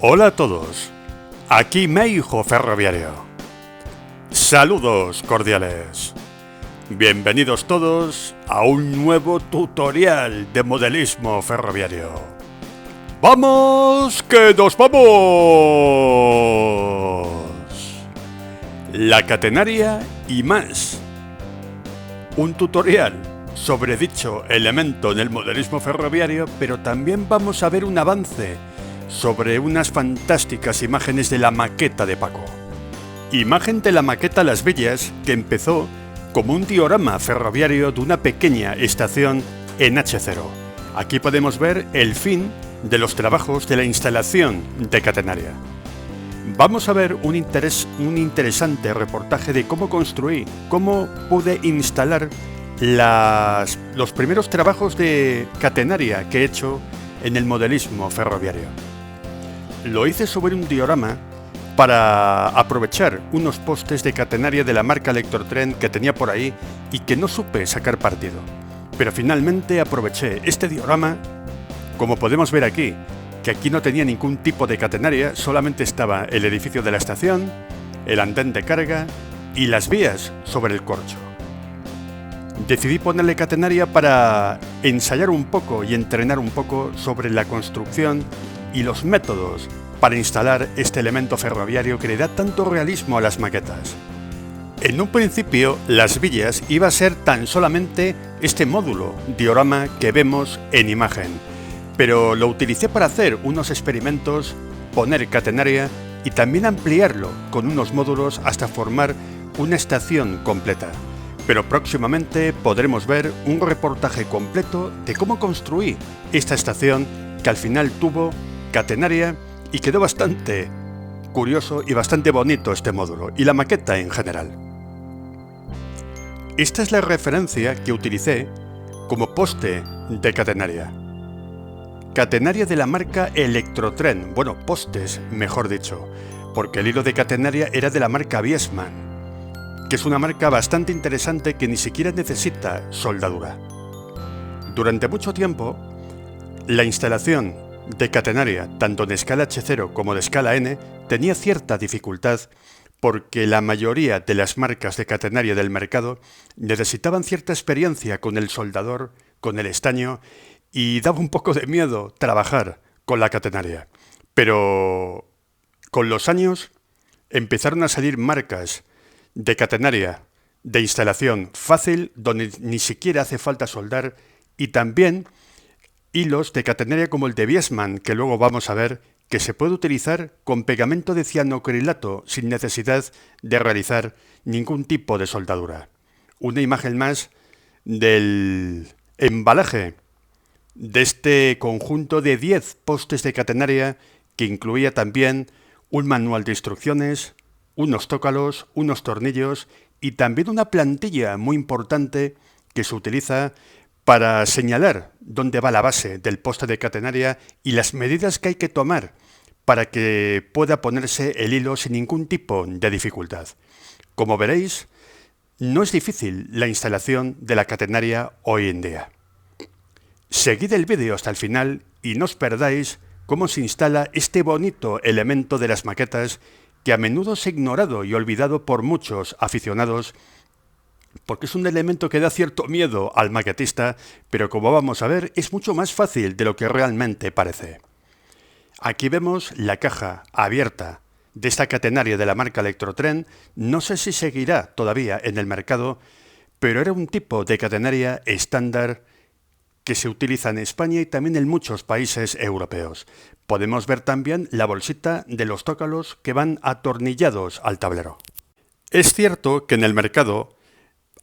Hola a todos, aquí Meijo Ferroviario. Saludos cordiales. Bienvenidos todos a un nuevo tutorial de modelismo ferroviario. ¡Vamos, que nos vamos! La catenaria y más. Un tutorial sobre dicho elemento en el modelismo ferroviario, pero también vamos a ver un avance sobre unas fantásticas imágenes de la maqueta de Paco. Imagen de la maqueta Las Villas, que empezó como un diorama ferroviario de una pequeña estación en H0. Aquí podemos ver el fin de los trabajos de la instalación de catenaria. Vamos a ver un interesante reportaje de cómo construí, cómo pude instalar los primeros trabajos de catenaria que he hecho en el modelismo ferroviario. Lo hice sobre un diorama para aprovechar unos postes de catenaria de la marca Electrotren que tenía por ahí y que no supe sacar partido. Pero finalmente aproveché este diorama, como podemos ver aquí, que aquí no tenía ningún tipo de catenaria, solamente estaba el edificio de la estación, el andén de carga y las vías sobre el corcho. Decidí ponerle catenaria para ensayar un poco y entrenar un poco sobre la construcción y los métodos para instalar este elemento ferroviario que le da tanto realismo a las maquetas. En un principio, Las Villas iba a ser tan solamente este módulo diorama que vemos en imagen, pero lo utilicé para hacer unos experimentos, poner catenaria y también ampliarlo con unos módulos hasta formar una estación completa. Pero próximamente podremos ver un reportaje completo de cómo construí esta estación que al final tuvo catenaria y quedó bastante curioso y bastante bonito este módulo y la maqueta en general. Esta es la referencia que utilicé como poste de catenaria. Catenaria de la marca Electrotren, bueno, postes mejor dicho, porque el hilo de catenaria era de la marca Viessmann, que es una marca bastante interesante que ni siquiera necesita soldadura. Durante mucho tiempo, la instalación de catenaria, tanto en escala H0 como de escala N, tenía cierta dificultad porque la mayoría de las marcas de catenaria del mercado necesitaban cierta experiencia con el soldador, con el estaño, y daba un poco de miedo trabajar con la catenaria. Pero con los años empezaron a salir marcas de catenaria de instalación fácil, donde ni siquiera hace falta soldar, y también hilos de catenaria como el de Viessmann, que luego vamos a ver que se puede utilizar con pegamento de cianocrilato sin necesidad de realizar ningún tipo de soldadura. Una imagen más del embalaje de este conjunto de 10 postes de catenaria que incluía también un manual de instrucciones, unos tócalos, unos tornillos y también una plantilla muy importante que se utiliza para señalar dónde va la base del poste de catenaria y las medidas que hay que tomar para que pueda ponerse el hilo sin ningún tipo de dificultad. Como veréis, no es difícil la instalación de la catenaria hoy en día. Seguid el vídeo hasta el final y no os perdáis cómo se instala este bonito elemento de las maquetas que a menudo es ignorado y olvidado por muchos aficionados, porque es un elemento que da cierto miedo al maquetista, pero como vamos a ver, es mucho más fácil de lo que realmente parece. Aquí vemos la caja abierta de esta catenaria de la marca Electrotren. No sé si seguirá todavía en el mercado, pero era un tipo de catenaria estándar que se utiliza en España y también en muchos países europeos. Podemos ver también la bolsita de los tócalos que van atornillados al tablero. Es cierto que en el mercado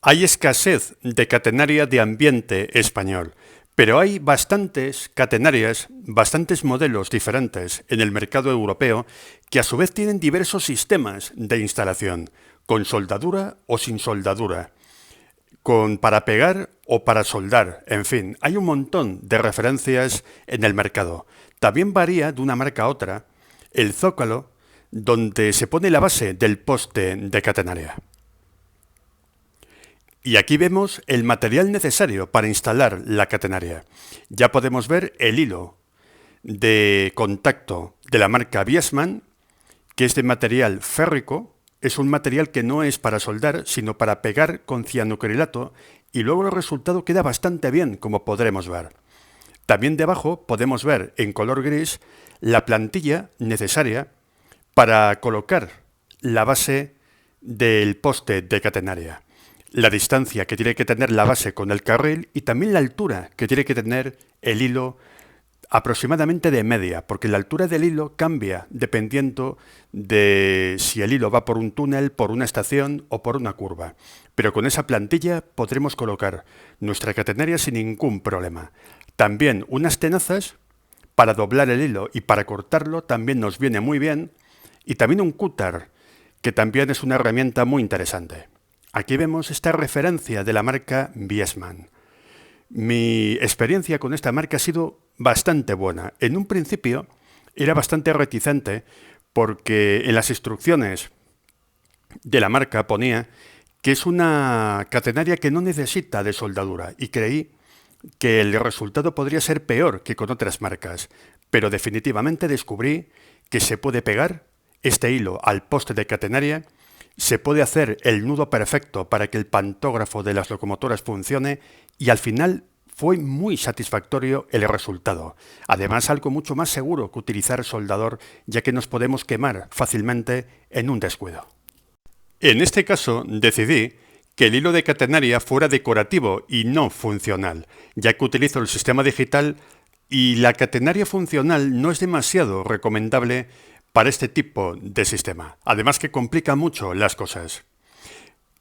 hay escasez de catenaria de ambiente español, pero hay bastantes catenarias, bastantes modelos diferentes en el mercado europeo que a su vez tienen diversos sistemas de instalación, con soldadura o sin soldadura, para pegar o para soldar, en fin, hay un montón de referencias en el mercado. También varía de una marca a otra el zócalo donde se pone la base del poste de catenaria. Y aquí vemos el material necesario para instalar la catenaria. Ya podemos ver el hilo de contacto de la marca Viessmann, que es de material férrico. Es un material que no es para soldar, sino para pegar con cianocrilato, y luego el resultado queda bastante bien, como podremos ver. También debajo podemos ver en color gris la plantilla necesaria para colocar la base del poste de catenaria, la distancia que tiene que tener la base con el carril y también la altura que tiene que tener el hilo aproximadamente de media, porque la altura del hilo cambia dependiendo de si el hilo va por un túnel, por una estación o por una curva. Pero con esa plantilla podremos colocar nuestra catenaria sin ningún problema. También unas tenazas para doblar el hilo y para cortarlo también nos viene muy bien. Y también un cúter, que también es una herramienta muy interesante. Aquí vemos esta referencia de la marca Viessmann. Mi experiencia con esta marca ha sido bastante buena. En un principio era bastante reticente porque en las instrucciones de la marca ponía que es una catenaria que no necesita de soldadura y creí que el resultado podría ser peor que con otras marcas, pero definitivamente descubrí que se puede pegar este hilo al poste de catenaria, se puede hacer el nudo perfecto para que el pantógrafo de las locomotoras funcione y al final fue muy satisfactorio el resultado. Además, algo mucho más seguro que utilizar soldador, ya que nos podemos quemar fácilmente en un descuido. En este caso, decidí que el hilo de catenaria fuera decorativo y no funcional, ya que utilizo el sistema digital y la catenaria funcional no es demasiado recomendable para este tipo de sistema, además que complica mucho las cosas.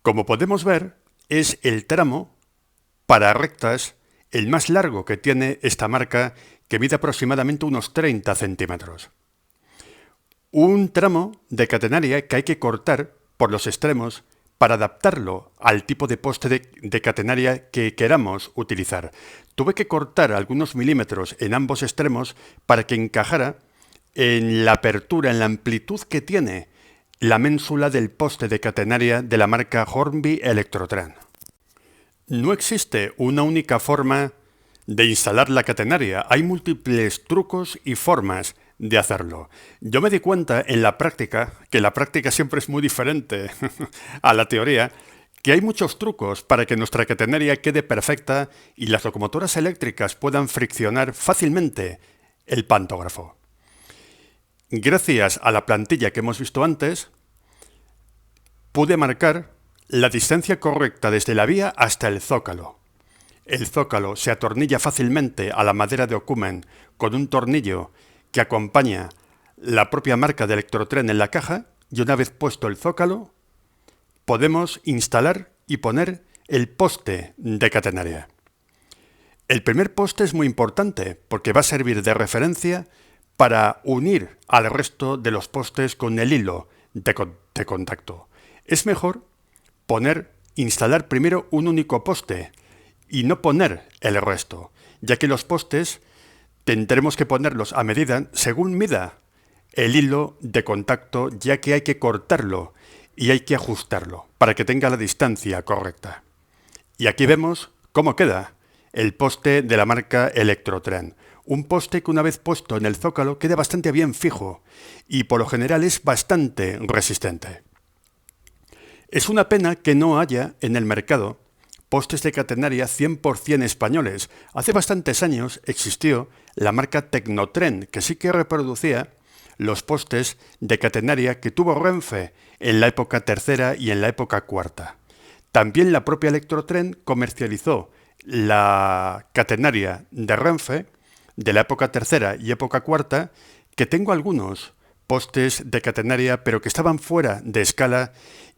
Como podemos ver, es el tramo para rectas el más largo que tiene esta marca, que mide aproximadamente unos 30 centímetros. Un tramo de catenaria que hay que cortar por los extremos para adaptarlo al tipo de poste de catenaria que queramos utilizar. Tuve que cortar algunos milímetros en ambos extremos para que encajara en la apertura, en la amplitud que tiene la ménsula del poste de catenaria de la marca Hornby Electrotran. No existe una única forma de instalar la catenaria, hay múltiples trucos y formas de hacerlo. Yo me di cuenta en la práctica, que la práctica siempre es muy diferente a la teoría, que hay muchos trucos para que nuestra catenaria quede perfecta y las locomotoras eléctricas puedan friccionar fácilmente el pantógrafo. Gracias a la plantilla que hemos visto antes, pude marcar la distancia correcta desde la vía hasta el zócalo. El zócalo se atornilla fácilmente a la madera de Okumen con un tornillo que acompaña la propia marca de Electrotren en la caja, y una vez puesto el zócalo, podemos instalar y poner el poste de catenaria. El primer poste es muy importante porque va a servir de referencia para unir al resto de los postes con el hilo de contacto. Es mejor instalar primero un único poste y no poner el resto, ya que los postes tendremos que ponerlos a medida según mida el hilo de contacto, ya que hay que cortarlo y hay que ajustarlo para que tenga la distancia correcta. Y aquí vemos cómo queda el poste de la marca Electrotren. Un poste que una vez puesto en el zócalo queda bastante bien fijo y por lo general es bastante resistente. Es una pena que no haya en el mercado postes de catenaria 100% españoles. Hace bastantes años existió la marca Tecnotren, que sí que reproducía los postes de catenaria que tuvo Renfe en la época tercera y en la época cuarta. También la propia Electrotren comercializó la catenaria de Renfe de la época tercera y época cuarta, que tengo algunos postes de catenaria, pero que estaban fuera de escala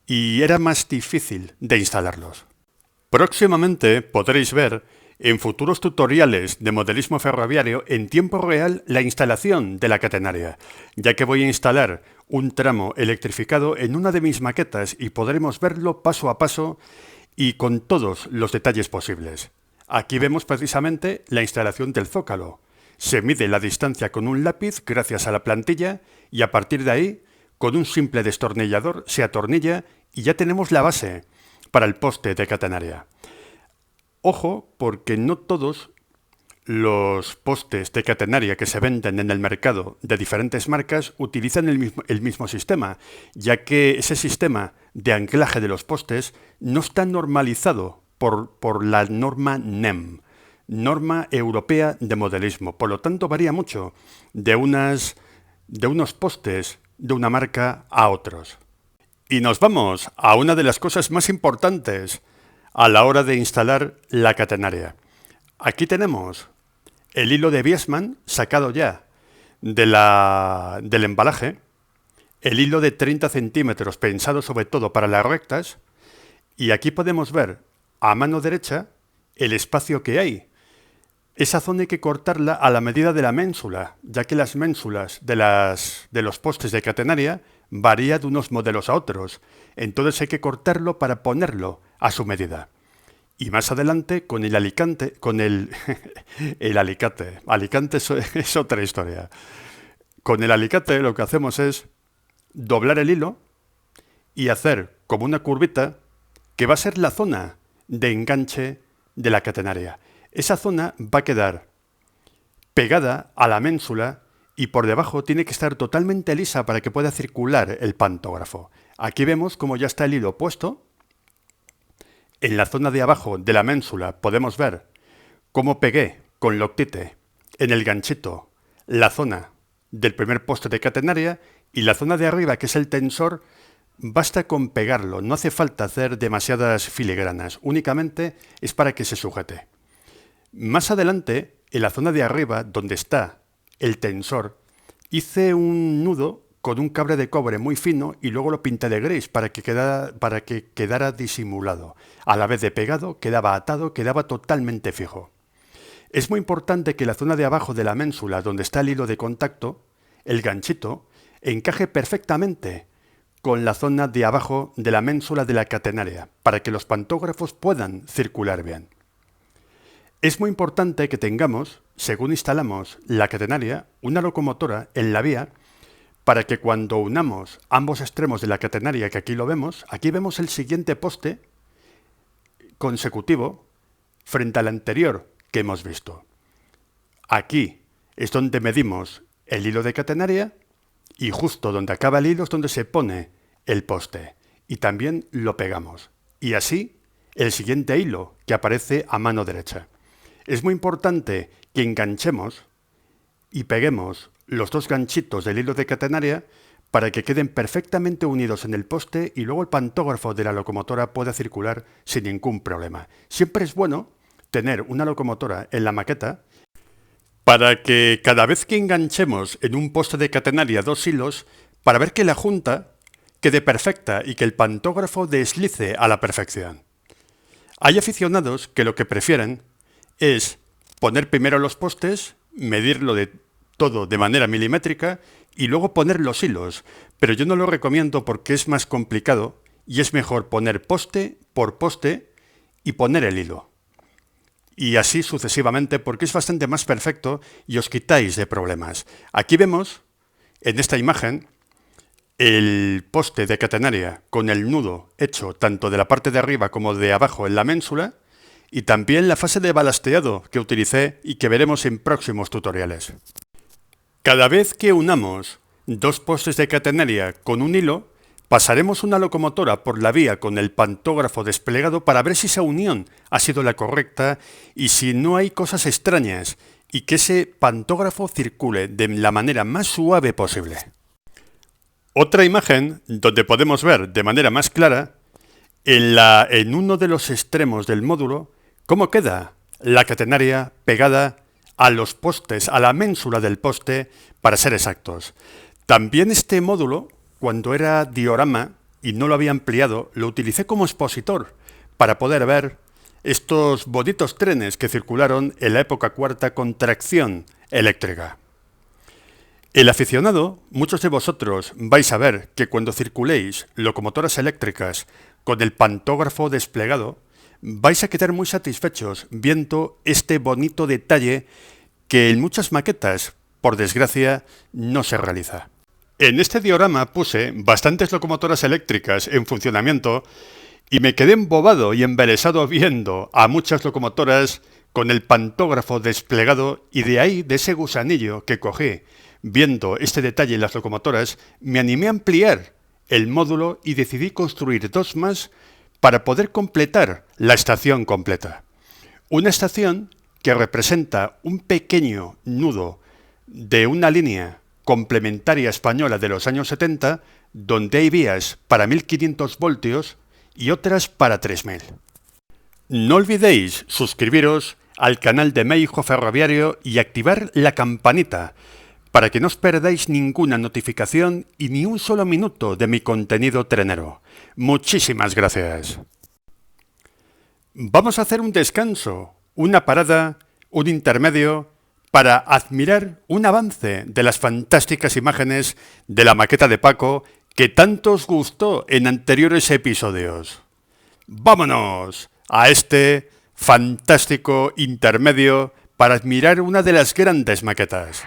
y era más difícil de instalarlos. Próximamente podréis ver en futuros tutoriales de modelismo ferroviario en tiempo real la instalación de la catenaria, ya que voy a instalar un tramo electrificado en una de mis maquetas y podremos verlo paso a paso y con todos los detalles posibles. Aquí vemos precisamente la instalación del zócalo. Se mide la distancia con un lápiz gracias a la plantilla y a partir de ahí, con un simple destornillador, se atornilla y ya tenemos la base para el poste de catenaria. Ojo, porque no todos los postes de catenaria que se venden en el mercado de diferentes marcas utilizan el mismo sistema, ya que ese sistema de anclaje de los postes no está normalizado por la norma NEM, Norma Europea de Modelismo. Por lo tanto, varía mucho de unos postes de una marca a otros. Y nos vamos a una de las cosas más importantes a la hora de instalar la catenaria. Aquí tenemos el hilo de Viessmann sacado ya del embalaje, el hilo de 30 centímetros pensado sobre todo para las rectas, y aquí podemos ver a mano derecha el espacio que hay. Esa zona hay que cortarla a la medida de la ménsula, ya que las ménsulas de los postes de catenaria varían de unos modelos a otros, entonces hay que cortarlo para ponerlo a su medida. Y más adelante con el alicate, alicate es otra historia. Con el alicate lo que hacemos es doblar el hilo y hacer como una curvita que va a ser la zona de enganche de la catenaria. Esa zona va a quedar pegada a la ménsula y por debajo tiene que estar totalmente lisa para que pueda circular el pantógrafo. Aquí vemos cómo ya está el hilo puesto. En la zona de abajo de la ménsula podemos ver cómo pegué con Loctite en el ganchito la zona del primer poste de catenaria y la zona de arriba, que es el tensor, basta con pegarlo, no hace falta hacer demasiadas filigranas, únicamente es para que se sujete. Más adelante, en la zona de arriba, donde está el tensor, hice un nudo con un cable de cobre muy fino y luego lo pinté de gris para que quedara disimulado. A la vez de pegado, quedaba atado, quedaba totalmente fijo. Es muy importante que la zona de abajo de la ménsula, donde está el hilo de contacto, el ganchito, encaje perfectamente con la zona de abajo de la ménsula de la catenaria, para que los pantógrafos puedan circular bien. Es muy importante que tengamos, según instalamos la catenaria, una locomotora en la vía para que cuando unamos ambos extremos de la catenaria, que aquí lo vemos, aquí vemos el siguiente poste consecutivo frente al anterior que hemos visto. Aquí es donde medimos el hilo de catenaria y justo donde acaba el hilo es donde se pone el poste y también lo pegamos. Y así el siguiente hilo que aparece a mano derecha. Es muy importante que enganchemos y peguemos los dos ganchitos del hilo de catenaria para que queden perfectamente unidos en el poste y luego el pantógrafo de la locomotora pueda circular sin ningún problema. Siempre es bueno tener una locomotora en la maqueta para que cada vez que enganchemos en un poste de catenaria dos hilos, para ver que la junta quede perfecta y que el pantógrafo deslice a la perfección. Hay aficionados que lo que prefieren es poner primero los postes, medirlo de todo de manera milimétrica y luego poner los hilos, pero yo no lo recomiendo porque es más complicado y es mejor poner poste por poste y poner el hilo. Y así sucesivamente porque es bastante más perfecto y os quitáis de problemas. Aquí vemos, en esta imagen, el poste de catenaria con el nudo hecho tanto de la parte de arriba como de abajo en la ménsula y también la fase de balasteado que utilicé y que veremos en próximos tutoriales. Cada vez que unamos dos postes de catenaria con un hilo, pasaremos una locomotora por la vía con el pantógrafo desplegado para ver si esa unión ha sido la correcta y si no hay cosas extrañas y que ese pantógrafo circule de la manera más suave posible. Otra imagen donde podemos ver de manera más clara en uno de los extremos del módulo cómo queda la catenaria pegada a los postes, a la ménsula del poste, para ser exactos. También este módulo, cuando era diorama y no lo había ampliado, lo utilicé como expositor para poder ver estos bonitos trenes que circularon en la época cuarta con tracción eléctrica. El aficionado, muchos de vosotros vais a ver que cuando circuléis locomotoras eléctricas con el pantógrafo desplegado, vais a quedar muy satisfechos viendo este bonito detalle que en muchas maquetas, por desgracia, no se realiza. En este diorama puse bastantes locomotoras eléctricas en funcionamiento y me quedé embobado y embelesado viendo a muchas locomotoras con el pantógrafo desplegado, y de ahí, de ese gusanillo que cogí viendo este detalle en las locomotoras, me animé a ampliar el módulo y decidí construir 2 más para poder completar la estación completa. Una estación que representa un pequeño nudo de una línea complementaria española de los años 70, donde hay vías para 1500 voltios y otras para 3000. No olvidéis suscribiros al canal de Meijo Ferroviario y activar la campanita para que no os perdáis ninguna notificación y ni un solo minuto de mi contenido trenero. Muchísimas gracias. Vamos a hacer un descanso, una parada, un intermedio, para admirar un avance de las fantásticas imágenes de la maqueta de Paco que tanto os gustó en anteriores episodios. ¡Vámonos a este fantástico intermedio para admirar una de las grandes maquetas!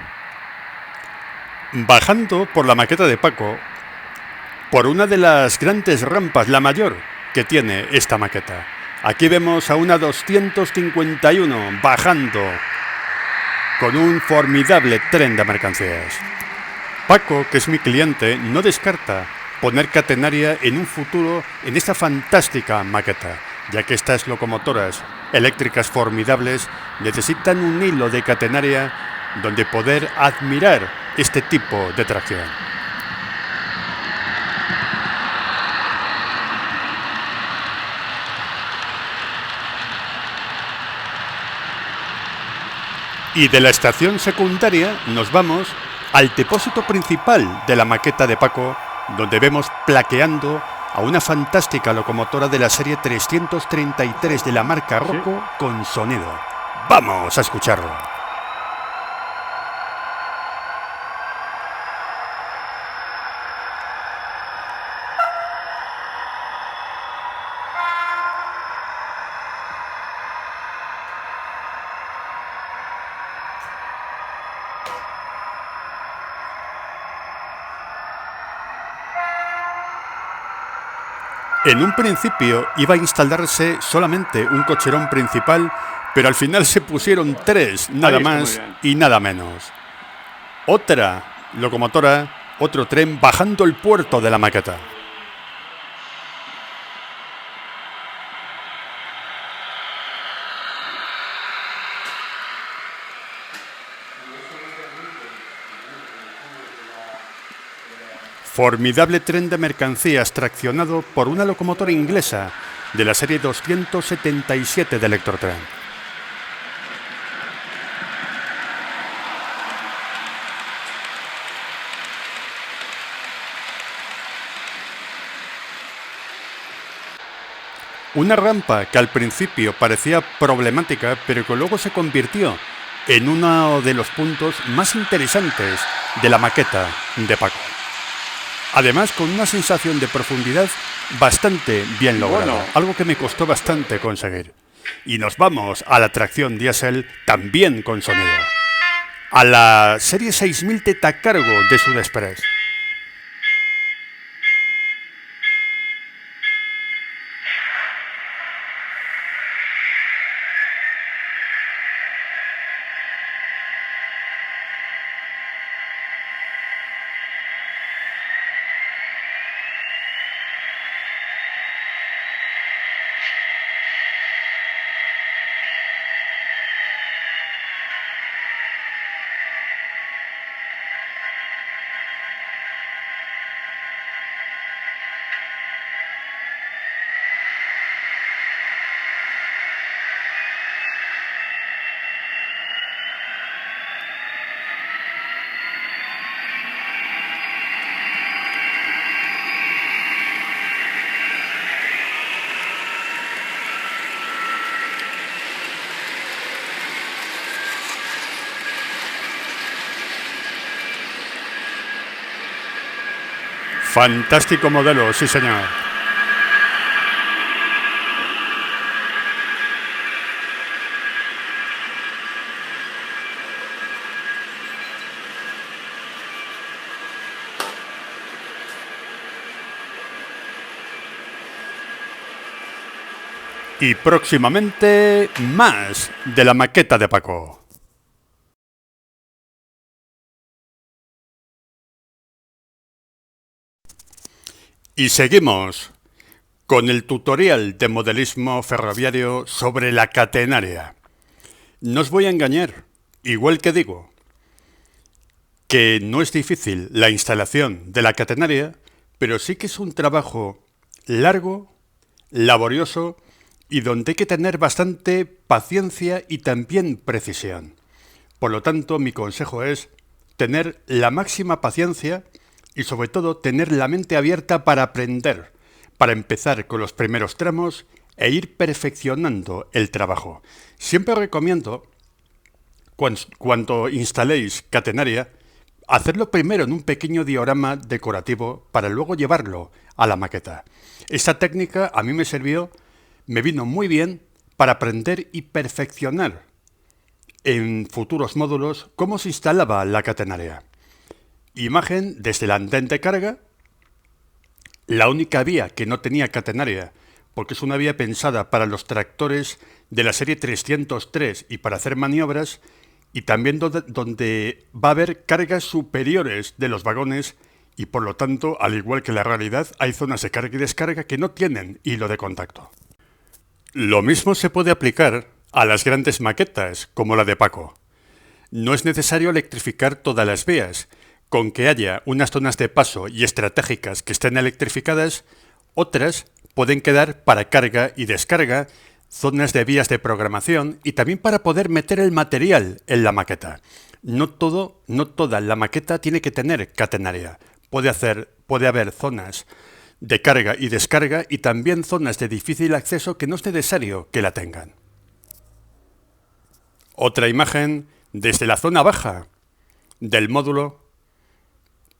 Bajando por la maqueta de Paco, por una de las grandes rampas, la mayor que tiene esta maqueta. Aquí vemos a una 251 bajando con un formidable tren de mercancías. Paco, que es mi cliente, no descarta poner catenaria en un futuro en esta fantástica maqueta, ya que estas locomotoras eléctricas formidables necesitan un hilo de catenaria donde poder admirar este tipo de tracción. Y de la estación secundaria nos vamos al depósito principal de la maqueta de Paco, donde vemos plaqueando a una fantástica locomotora de la serie 333 de la marca Rocco con sonido. ¡Vamos a escucharlo! En un principio iba a instalarse solamente un cocherón principal, pero al final se pusieron 3, nada más y nada menos. Otra locomotora, otro tren bajando el puerto de la maqueta. Formidable tren de mercancías traccionado por una locomotora inglesa de la serie 277 de Electrotren. Una rampa que al principio parecía problemática, pero que luego se convirtió en uno de los puntos más interesantes de la maqueta de Paco. Además, con una sensación de profundidad bastante bien lograda, algo que me costó bastante conseguir. Y nos vamos a la tracción diésel, también con sonido, a la serie 6000 Tetacargo de Sudexpress. Fantástico modelo, sí señor. Y próximamente más de la maqueta de Paco. Y seguimos con el tutorial de modelismo ferroviario sobre la catenaria. No os voy a engañar, igual que digo que no es difícil la instalación de la catenaria, pero sí que es un trabajo largo, laborioso y donde hay que tener bastante paciencia y también precisión. Por lo tanto, mi consejo es tener la máxima paciencia y sobre todo tener la mente abierta para aprender, para empezar con los primeros tramos e ir perfeccionando el trabajo. Siempre recomiendo, cuando instaléis catenaria, hacerlo primero en un pequeño diorama decorativo para luego llevarlo a la maqueta. Esta técnica a mí me vino muy bien para aprender y perfeccionar en futuros módulos cómo se instalaba la catenaria. Imagen desde la andén de carga, la única vía que no tenía catenaria, porque es una vía pensada para los tractores de la serie 303 y para hacer maniobras, y también donde va a haber cargas superiores de los vagones y por lo tanto, al igual que la realidad, hay zonas de carga y descarga que no tienen hilo de contacto. Lo mismo se puede aplicar a las grandes maquetas, como la de Paco. No es necesario electrificar todas las vías. Con que haya unas zonas de paso y estratégicas que estén electrificadas, otras pueden quedar para carga y descarga, zonas de vías de programación y también para poder meter el material en la maqueta. No toda la maqueta tiene que tener catenaria. Puede haber zonas de carga y descarga y también zonas de difícil acceso que no es necesario que la tengan. Otra imagen desde la zona baja del módulo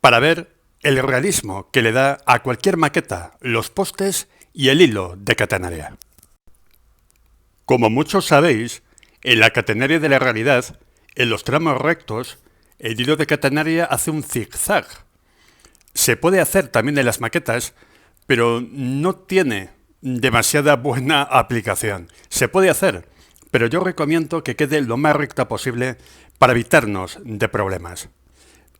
para ver el realismo que le da a cualquier maqueta los postes y el hilo de catenaria. Como muchos sabéis, en la catenaria de la realidad, en los tramos rectos, el hilo de catenaria hace un zigzag. Se puede hacer también en las maquetas, pero no tiene demasiada buena aplicación. Se puede hacer, pero yo recomiendo que quede lo más recta posible para evitarnos de problemas.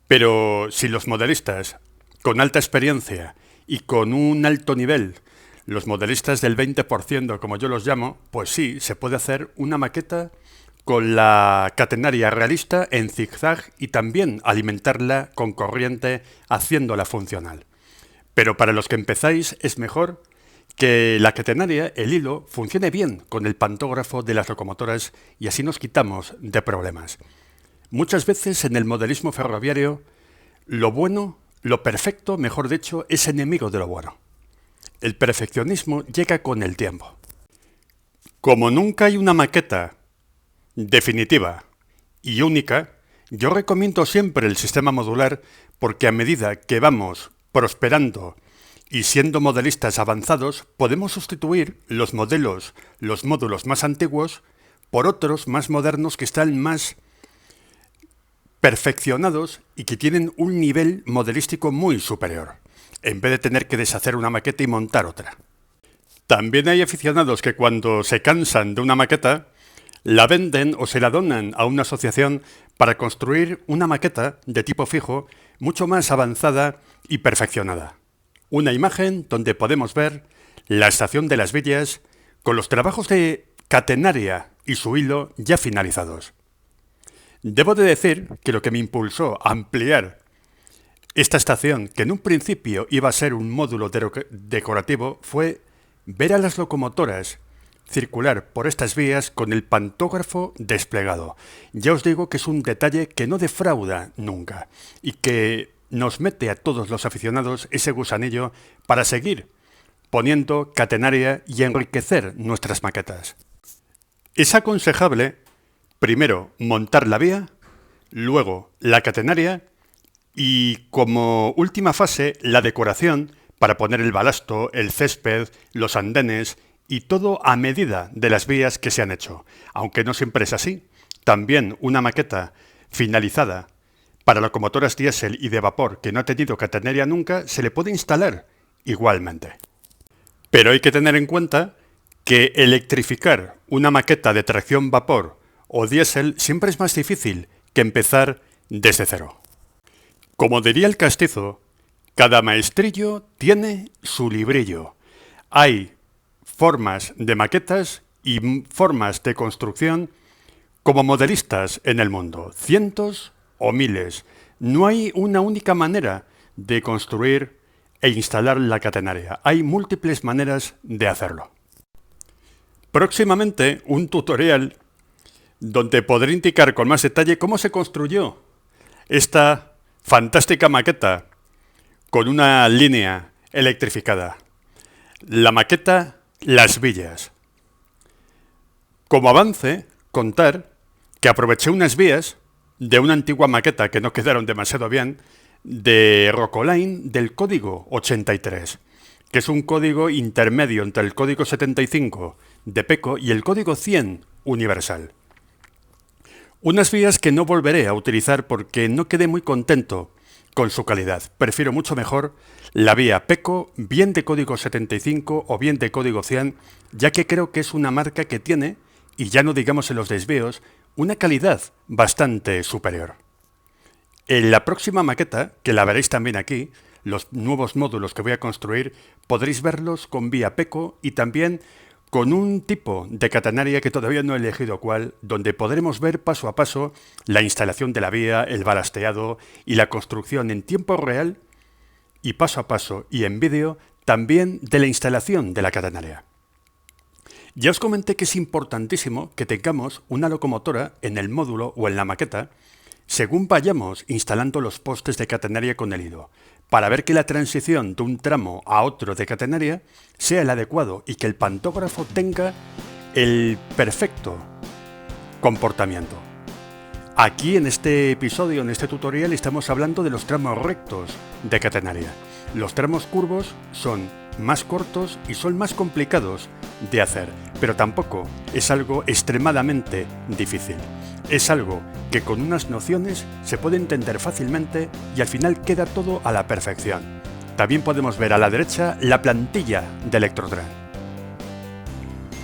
Pero si los modelistas con alta experiencia y con un alto nivel, los modelistas del 20%, como yo los llamo, pues sí, se puede hacer una maqueta con la catenaria realista en zigzag y también alimentarla con corriente haciéndola funcional. Pero para los que empezáis es mejor que la catenaria, el hilo, funcione bien con el pantógrafo de las locomotoras y así nos quitamos de problemas. Muchas veces en el modelismo ferroviario, lo bueno, lo perfecto, mejor dicho, es enemigo de lo bueno. El perfeccionismo llega con el tiempo. Como nunca hay una maqueta definitiva y única, yo recomiendo siempre el sistema modular porque a medida que vamos prosperando y siendo modelistas avanzados, podemos sustituir los módulos más antiguos por otros más modernos que están más perfeccionados y que tienen un nivel modelístico muy superior, en vez de tener que deshacer una maqueta y montar otra. También hay aficionados que cuando se cansan de una maqueta, la venden o se la donan a una asociación para construir una maqueta de tipo fijo mucho más avanzada y perfeccionada. Una imagen donde podemos ver la estación de Las Villas con los trabajos de catenaria y su hilo ya finalizados. Debo de decir que lo que me impulsó a ampliar esta estación, que en un principio iba a ser un módulo decorativo, fue ver a las locomotoras circular por estas vías con el pantógrafo desplegado. Ya os digo que es un detalle que no defrauda nunca y que nos mete a todos los aficionados ese gusanillo para seguir poniendo catenaria y enriquecer nuestras maquetas. Es aconsejable primero montar la vía, luego la catenaria y como última fase la decoración para poner el balasto, el césped, los andenes y todo a medida de las vías que se han hecho. Aunque no siempre es así, también una maqueta finalizada para locomotoras diésel y de vapor que no ha tenido catenaria nunca se le puede instalar igualmente. Pero hay que tener en cuenta que electrificar una maqueta de tracción vapor o diésel siempre es más difícil que empezar desde cero. Como diría el castizo, cada maestrillo tiene su librillo. Hay formas de maquetas y formas de construcción como modelistas en el mundo, cientos o miles. No hay una única manera de construir e instalar la catenaria. Hay múltiples maneras de hacerlo. Próximamente un tutorial donde podré indicar con más detalle cómo se construyó esta fantástica maqueta con una línea electrificada. La maqueta Las Villas. Como avance, contar que aproveché unas vías de una antigua maqueta que no quedaron demasiado bien, de Rocoline del código 83, que es un código intermedio entre el código 75 de Peco y el código 100 universal. Unas vías que no volveré a utilizar porque no quedé muy contento con su calidad. Prefiero mucho mejor la vía Peco, bien de código 75 o bien de código 100, ya que creo que es una marca que tiene, y ya no digamos en los desvíos, una calidad bastante superior. En la próxima maqueta, que la veréis también aquí, los nuevos módulos que voy a construir, podréis verlos con vía Peco y también con un tipo de catenaria que todavía no he elegido cuál, donde podremos ver paso a paso la instalación de la vía, el balasteado y la construcción en tiempo real y paso a paso y en vídeo también de la instalación de la catenaria. Ya os comenté que es importantísimo que tengamos una locomotora en el módulo o en la maqueta según vayamos instalando los postes de catenaria con el hilo, para ver que la transición de un tramo a otro de catenaria sea el adecuado y que el pantógrafo tenga el perfecto comportamiento. Aquí en este episodio, en este tutorial, estamos hablando de los tramos rectos de catenaria. Los tramos curvos son más cortos y son más complicados de hacer, pero tampoco es algo extremadamente difícil. Es algo que con unas nociones se puede entender fácilmente y al final queda todo a la perfección. También podemos ver a la derecha la plantilla de Electrotren.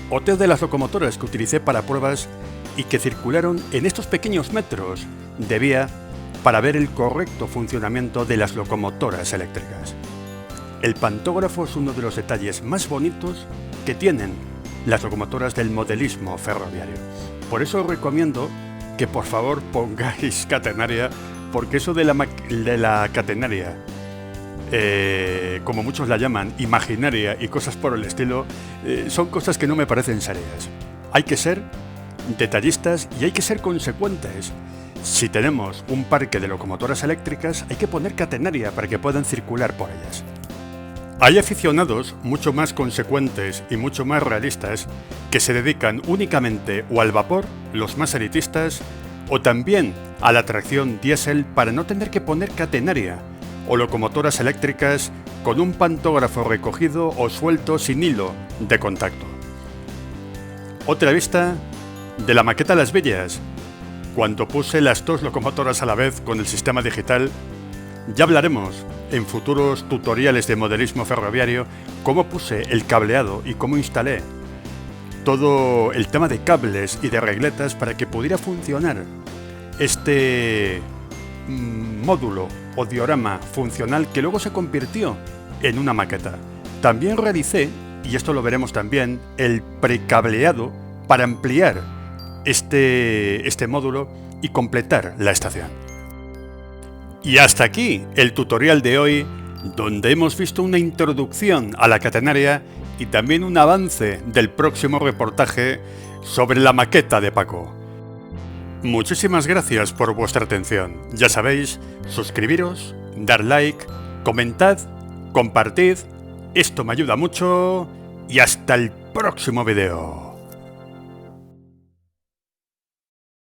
Oteo de las locomotoras que utilicé para pruebas y que circularon en estos pequeños metros de vía para ver el correcto funcionamiento de las locomotoras eléctricas. El pantógrafo es uno de los detalles más bonitos que tienen las locomotoras del modelismo ferroviario. Por eso os recomiendo que por favor pongáis catenaria, porque eso de la catenaria, como muchos la llaman, imaginaria y cosas por el estilo, son cosas que no me parecen serias. Hay que ser detallistas y hay que ser consecuentes. Si tenemos un parque de locomotoras eléctricas, hay que poner catenaria para que puedan circular por ellas. Hay aficionados mucho más consecuentes y mucho más realistas que se dedican únicamente o al vapor, los más elitistas, o también a la tracción diésel para no tener que poner catenaria, o locomotoras eléctricas con un pantógrafo recogido o suelto sin hilo de contacto. Otra vista de la maqueta Las Villas. Cuando puse las dos locomotoras a la vez con el sistema digital, ya hablaremos en futuros tutoriales de modelismo ferroviario cómo puse el cableado y cómo instalé todo el tema de cables y de regletas para que pudiera funcionar este módulo o diorama funcional que luego se convirtió en una maqueta. También realicé, y esto lo veremos también, el precableado para ampliar este módulo y completar la estación. Y hasta aquí el tutorial de hoy, donde hemos visto una introducción a la catenaria y también un avance del próximo reportaje sobre la maqueta de Paco. Muchísimas gracias por vuestra atención. Ya sabéis, suscribiros, dar like, comentad, compartid, esto me ayuda mucho y hasta el próximo video.